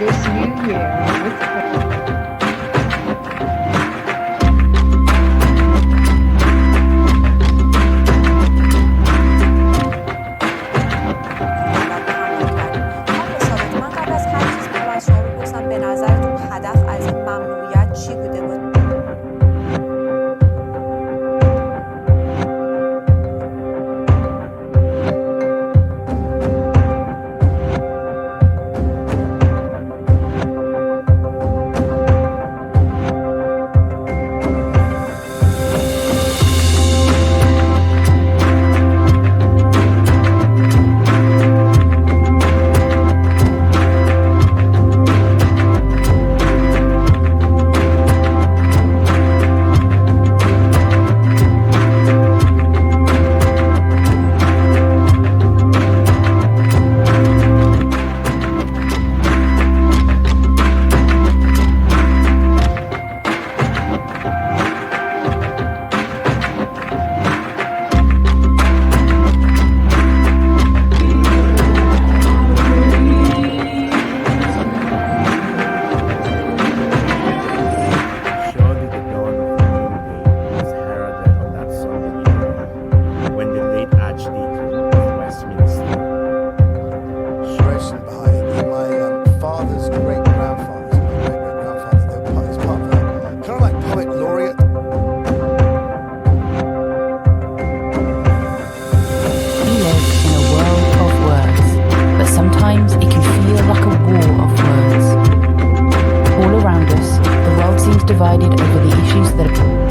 this new year with من قبل از هر چیز میخوام از شما بپرسم به نظرتون هدف از این ممنوعیت چی بوده بود؟ Sometimes it can feel like a war of words. All around us, the world seems divided over the issues that